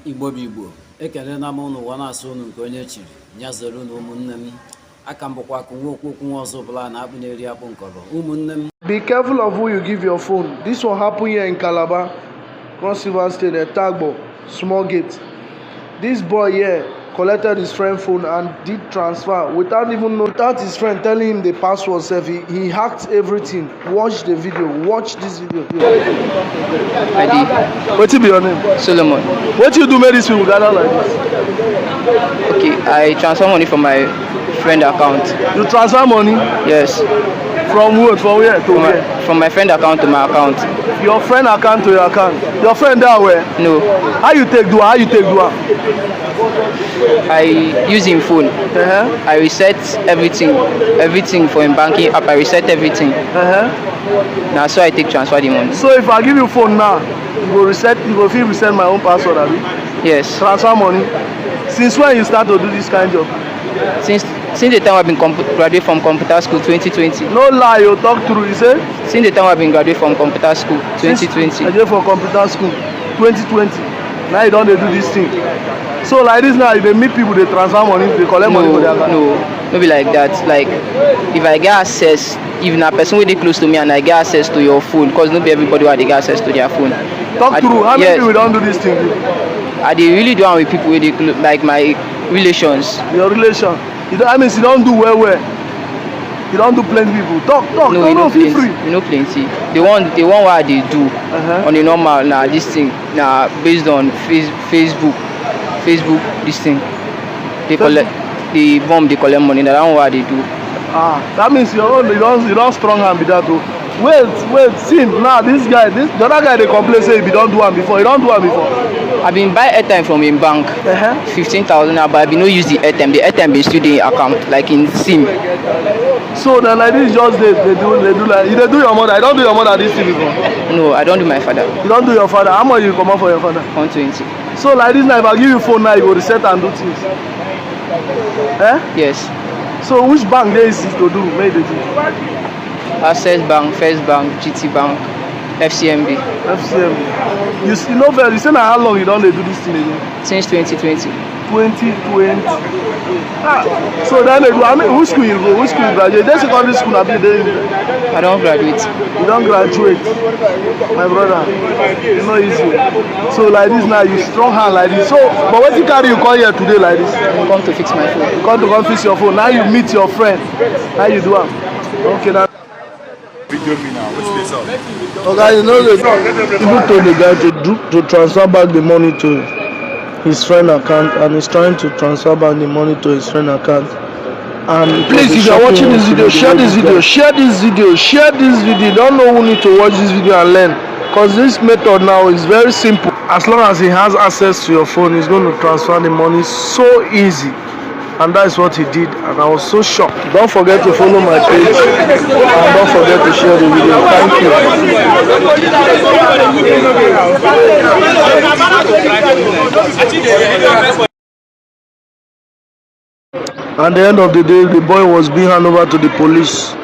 Igbo ekele na mụ n'ụwa na-asụ unu nke onye chiri nyazere unu ụmụnne m aka mbụkwa akụ nwa okwu nwa ọzọ bụla na akpụ na-eri akpụ nkọrọ ụmụnne m. Be careful of who you give your phone. This will happen here in Calabar, Cross River State, at Tagbo, small gate. This boy here collected his friend's phone and did transfer without his friend telling him the password. He hacked everything. Watch the video. Watch this video. What's your name? Solomon. What you do make these people gather like this? Okay, I transfer money from my friend account. You transfer money? Yes. From where? From where to where? From my friend account to my account. Your friend account to your account. Your friend there where? No. How you take do? How you take do? I use him phone. I reset everything for him banking app. I reset everything. Now so I take transfer the money. So if I give you phone now, you go reset. You go feel reset my own password, abi? Yes. Transfer money. Since when you start to do this kind of job? Since the time I've been graduated from computer school 2020. No lie, you talk through. You say? Since the time I've been graduated from computer school 2020. I did for computer school 2020. Now you don't do this thing. So like this now, if they meet people, they transfer money, they collect money for their account. No, maybe like that. Like if I get access, even a person really close to me and I get access to your phone, because not everybody will get access to their phone. Talk through. How many people don't do this thing? I they really do with people with like my relations. Your relation. You don't, I mean, you don't do well. You don't do plenty people. Talk. No, feel free. You know plenty. The one what they do on the normal now this thing now based on Facebook this thing. They collect the bomb. They collect money. That's what they do. That means you don't strong hand with that too. Wait, see now this guy, the other guy they complain say if you don't do one before, you don't do one before. I've been buy airtime from a bank, 15,000 now, but I've been not use the airtime. The airtime been still in account, like in SIM. So then like this just they do like you do your mother. I don't do your mother this thing before. No, I don't do my father. You don't do your father. How much you come out for your father? 120. So like this now, if I give you phone now, you go reset and do things. Yes. So which bank there is to do? Make the thing. Access Bank, First Bank, GT Bank, FCMB. You know very. You say now how long you don't do this thing again? Since 2020. 2020. So then they do. I mean, which school you go? Which school you graduate? There's secondary school. I don't graduate. You don't graduate, my brother. It's not easy. So like this now, you strong hand like this. So, but what you carry you come here today like this? I come to fix my phone. You come to fix your phone. Now you meet your friend. How you do it? Okay now. Video me now. What's this up? Okay, you know people told the guy to transfer back the money to his friend account, and he's trying to transfer back the money to his friend account. And please, if you are watching this video, share this video. Don't know who need to watch this video and learn, because this method now is very simple. As long as he has access to your phone, he's going to transfer the money so easy. And that is what he did, and I was so shocked. Don't forget to follow my page, and don't forget to share the video. Thank you. At the end of the day, the boy was being handed over to the police.